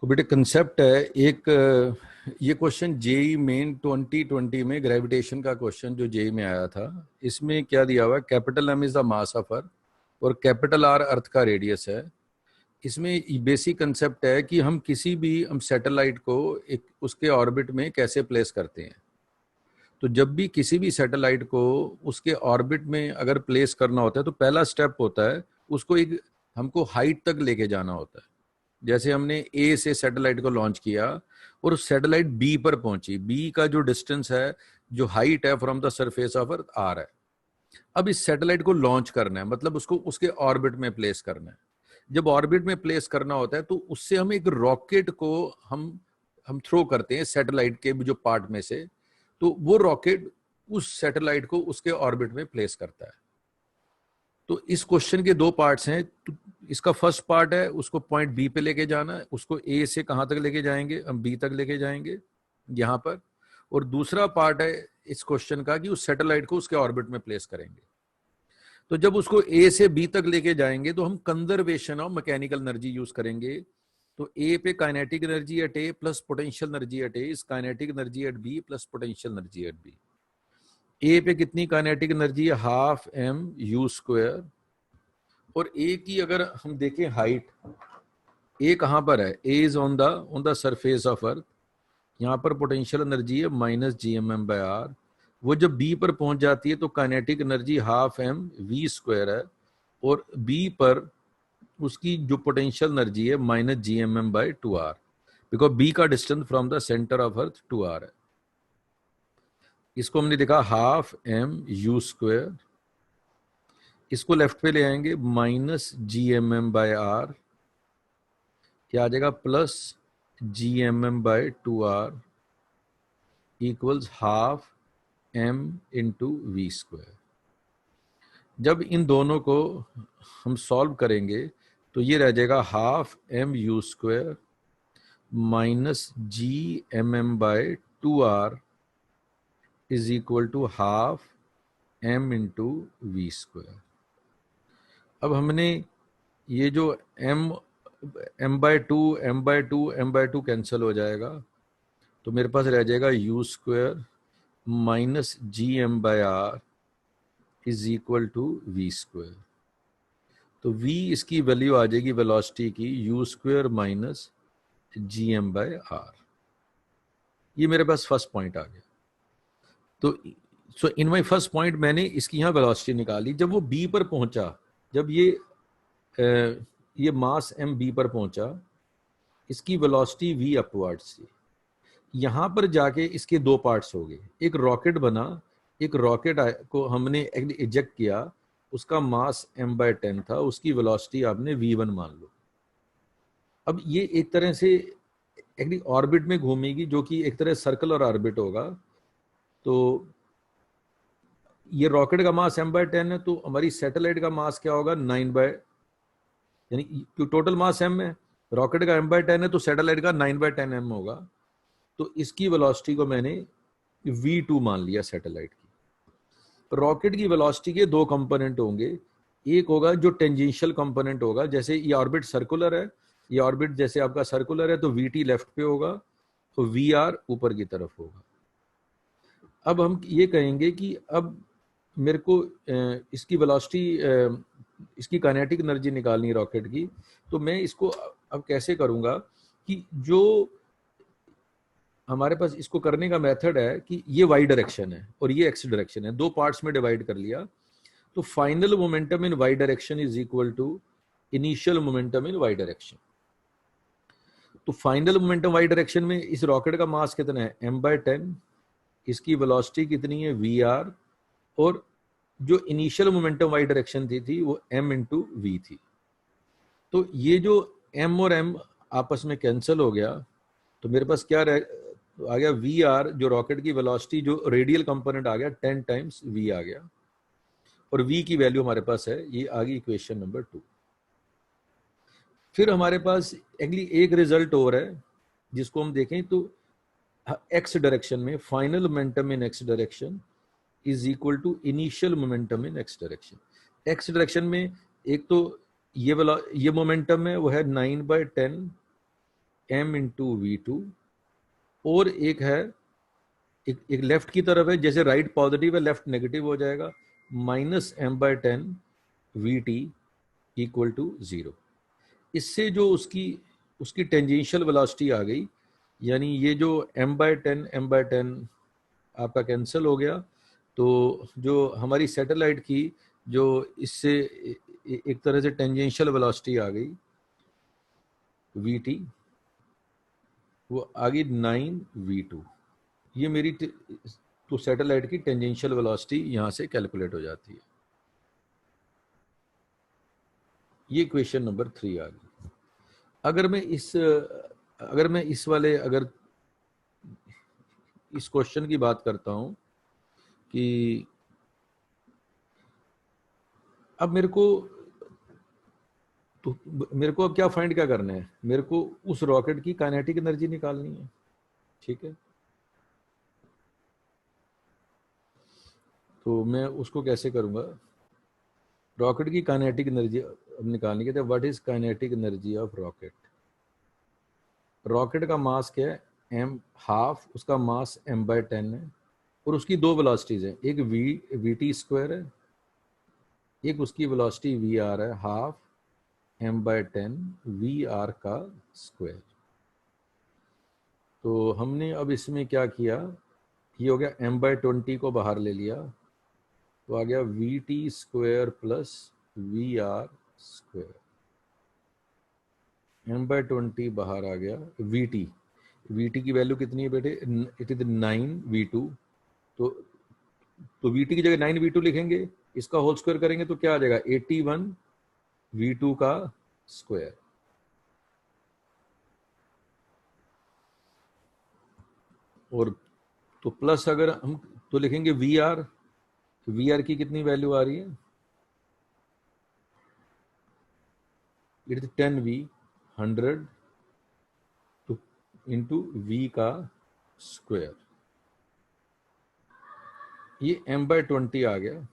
तो बेटे कंसेप्ट है एक ये क्वेश्चन जेई मेन 2020 में ग्रेविटेशन का क्वेश्चन जो जेई में आया था, इसमें क्या दिया हुआ है, capital M is the mass of earth और कैपिटल आर अर्थ का रेडियस है। इसमें बेसिक कंसेप्ट है कि हम किसी भी सैटेलाइट को एक उसके ऑर्बिट में कैसे प्लेस करते हैं। तो जब भी किसी भी सैटेलाइट को उसके ऑर्बिट में अगर प्लेस करना होता है तो पहला स्टेप होता है उसको एक हमको हाइट तक लेके जाना होता है। जैसे हमने ए से सैटेलाइट को लॉन्च किया और सैटेलाइट बी पर पहुंची, बी का जो डिस्टेंस है, जो हाइट है from the surface of earth R है। अब इस सैटेलाइट को लॉन्च करना है, मतलब उसको उसके ऑर्बिट में प्लेस करना है। जब ऑर्बिट में प्लेस करना होता है तो उससे हम एक रॉकेट को हम थ्रो करते हैं सैटेलाइट के जो पार्ट में से, तो वो रॉकेट उस सैटेलाइट को उसके ऑर्बिट में प्लेस करता है। तो इस क्वेश्चन के दो पार्ट्स हैं। तो इसका फर्स्ट पार्ट है उसको पॉइंट बी पे लेके जाना है, उसको ए से कहां तक लेके जाएंगे, हम बी तक लेके जाएंगे यहां पर। और दूसरा पार्ट है इस क्वेश्चन का कि उस सैटेलाइट को उसके ऑर्बिट में प्लेस करेंगे। तो जब उसको ए से बी तक लेके जाएंगे तो हम conservation of mechanical energy use करेंगे। तो ए पे kinetic energy at A plus potential energy at A is kinetic energy at B plus potential energy at B. A पे कितनी काइनेटिक एनर्जी है, हाफ एम यू स्क्वायर। और A की अगर हम देखें हाइट, ए कहां पर है, A is on the surface of earth. यहां पर पोटेंशियल एनर्जी है minus G M M by R. वो जब बी पर पहुंच जाती है तो kinetic energy half M V square है, और बी पर उसकी जो पोटेंशियल एनर्जी है minus G M M by two R, because B का distance from the centre of earth two R है। इसको हमने देखा हाफ एम यू स्क्वायर, इसको लेफ्ट पे ले आएंगे minus G M M by R, क्या आ जाएगा plus G M M by two R equals half M into V square. जब इन दोनों को हम सॉल्व करेंगे तो ये रह जाएगा half M U square minus G M M by two R is equal to half M into V square. अब हमने ये जो एम बाय टू कैंसिल हो जाएगा, तो मेरे पास रह जाएगा U square minus G M by R is equal to V square. तो v इसकी वैल्यू आ जाएगी वेलोसिटी की U square minus G M by R. ये मेरे पास फर्स्ट पॉइंट आ गया। तो सो इन माई फर्स्ट पॉइंट मैंने इसकी यहाँ वेलोसिटी निकाली। जब वो b पर पहुंचा, जब ये मास m b पर पहुंचा, इसकी वेलोसिटी v अपवर्ड्स थी। यहां पर जाके इसके दो पार्ट्स हो गए, एक रॉकेट बना, एक रॉकेट को हमने इजेक्ट किया, उसका मास m/10 था, उसकी वेलोसिटी आपने v1 मान लो। अब ये एक तरह से एक ऑर्बिट में घूमेगी, जो कि एक तरह सर्कुलर ऑर्बिट होगा। तो ये रॉकेट का मास m/10 है, तो हमारी सैटेलाइट का मास क्या होगा 9 यानी टोटल मास m है, रॉकेट का m/10 है तो सैटेलाइट का 9/10 m होगा। तो इसकी वेलोसिटी को मैंने v2 मान लिया सैटेलाइट की। रॉकेट की वेलोसिटी के दो कंपोनेंट होंगे, एक होगा जो टेंजेंशियल कंपोनेंट होगा, जैसे ये ऑर्बिट सर्कुलर है, ये ऑर्बिट जैसे आपका सर्कुलर है तो vt लेफ्ट पे होगा तो vr ऊपर की तरफ होगा। अब हम ये कहेंगे कि अब मेरे को इसकी वेलोसिटी, इसकी काइनेटिक एनर्जी निकालनी है रॉकेट की। तो मैं इसको अब कैसे करूंगा कि जो हमारे पास इसको करने का मेथड है कि ये वाई डायरेक्शन है और ये एक्स डायरेक्शन है, दो पार्ट्स में डिवाइड कर लिया। तो final momentum in Y direction is equal to initial momentum in Y direction. तो फाइनल मोमेंटम वाई डायरेक्शन में इस रॉकेट का मास कितना है m/10, इसकी वेलोसिटी कितनी है vr, और जो इनिशियल मोमेंटम वाई डायरेक्शन थी वो m इंटू वी थी। तो ये जो m और m आपस में कैंसिल हो गया, तो मेरे पास क्या आ गया vr, जो रॉकेट की वेलोसिटी जो रेडियल कंपोनेंट आ गया 10 टाइम्स v आ गया, और v की वैल्यू हमारे पास है, ये आ गई इक्वेशन नंबर 2। फिर हमारे पास अगली एक रिजल्ट और है जिसको हम देखें तो x डायरेक्शन में final momentum in x direction is equal to initial momentum in x direction. x direction में एक तो ये मोमेंटम है वो है 9/10 m इंटू वी टू, और एक है एक लेफ्ट की तरफ है, जैसे राइट पॉजिटिव है लेफ्ट नेगेटिव हो जाएगा, -m/10 we T equal to 0। इससे जो उसकी उसकी टेंजेंशियल वेलोसिटी आ गई, यानी ये जो m/10 आपका कैंसिल हो गया, तो जो हमारी सैटेलाइट की जो इससे एक तरह से टेंजेंशियल वेलोसिटी आ गई वी टी, वो आ गई 9v2। ये मेरी तो सैटेलाइट की टेंजेंशियल वेलोसिटी यहाँ से कैलकुलेट हो जाती है। ये क्वेश्चन नंबर 3 आ गई। अगर मैं इस वाले अगर इस क्वेश्चन की बात करता हूं कि अब मेरे को अब क्या फाइंड क्या करना है, मेरे को उस रॉकेट की काइनेटिक एनर्जी निकालनी है, ठीक है। तो मैं उसको कैसे करूंगा, रॉकेट की काइनेटिक एनर्जी निकालने के लिए what is kinetic energy of rocket. Rocket का मास क्या है, m हाफ, उसका मास m/10 है, और उसकी दो वेलोसिटीज हैं, एक वी टी स्क्वायर है, एक उसकी वेलोसिटी वी आर है, हाफ m/10 वी आर का स्क्वायर। तो हमने अब इसमें क्या किया, ये हो गया m/20 को बाहर ले लिया, तो आ गया V T square plus V R square. m/20 बाहर आ गया, वी टी की वैल्यू कितनी है बेटे, इट इज 9v2। तो वी टी की जगह 9v2 लिखेंगे, इसका होल स्क्वायर करेंगे तो क्या आ जाएगा, 81v2 का स्क्वायर। और तो प्लस अगर हम तो लिखेंगे वी आर, तो वी आर की कितनी वैल्यू आ रही है, it is 10v 100 two into V का स्क्वायर, ये m/20 आ गया।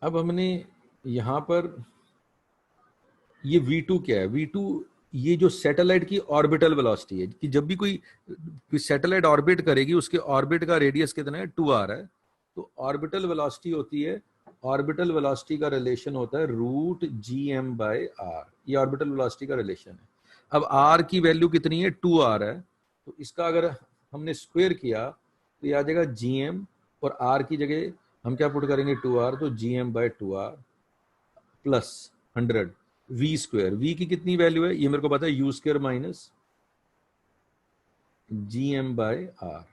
अब हमने यहां पर ये v2 क्या है, v2 ये जो सैटेलाइट की ऑर्बिटल वेलोसिटी है, कि जब भी कोई सैटेलाइट ऑर्बिट करेगी उसके ऑर्बिट का रेडियस कितना है, 2r है। तो ऑर्बिटल वेलोसिटी होती है, ऑर्बिटल वेलोसिटी का रिलेशन होता है √gm/r, ये ऑर्बिटल वेलोसिटी का रिलेशन है। अब r की वैल्यू कितनी है, 2r है, तो इसका अगर हमने स्क्वायर किया तो ये आ जाएगा gm, और r की जगह हम क्या पुट करेंगे, 2r, तो gm/2r plus 100 we square, we की कितनी वैल्यू है ये मेरे को पता है, यू स्क्वायर माइनस gm/r।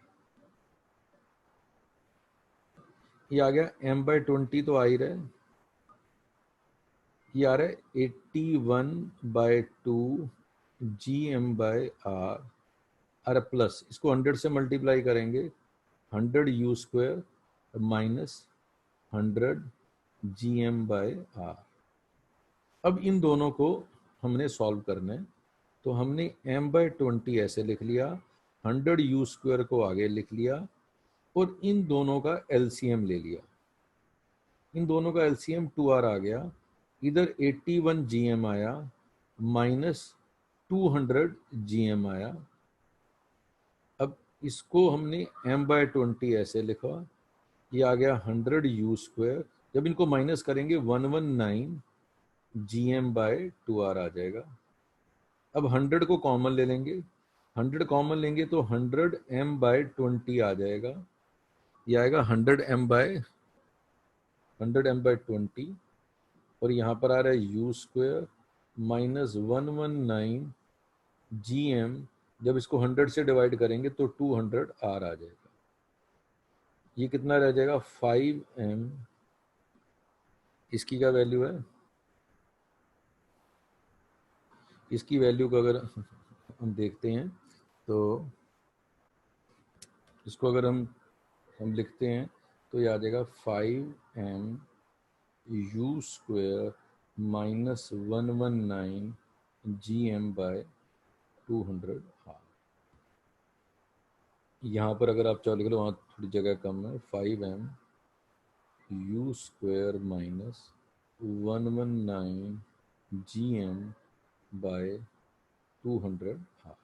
ये आ गया m/20 तो आ ही रहा है, ये आ रहा है 81/2 gm/r, अरे प्लस इसको 100 से मल्टीप्लाई करेंगे, 100 यू स्क्वायर माइनस 100 gm/r। अब इन दोनों को हमने सॉल्व करना है, तो हमने m/20 ऐसे लिख लिया, 100 यू स्क्वायर को आगे लिख लिया, और इन दोनों का एलसीएम ले लिया। इन दोनों का एलसीएम 2r आ गया, इधर 81 जीएम आया माइनस 200 जीएम आया। अब इसको हमने m/20 ऐसे लिखा, ये आ गया 100 यू स्क्वायर, जब इनको माइनस करेंगे 119 gm/2r आ जाएगा। अब 100 को कॉमन ले लेंगे, 100 कॉमन लेंगे तो 100 m/20 आ जाएगा, ये आएगा 100 m/20, और यहाँ पर आ रहा है यू स्क्वायर माइनस 119 gm, जब इसको 100 से डिवाइड करेंगे तो 200r आ जाएगा। ये कितना रह जाएगा, 5m, इसकी क्या वैल्यू है, इसकी वैल्यू को अगर हम देखते हैं तो इसको अगर हम लिखते हैं तो ये आ जाएगा 5m U square minus 119 gm/200r। यहाँ पर अगर आप चाहो लिख लो, वहाँ थोड़ी जगह कम है, 5m U square minus 119 G M by 200, हाँ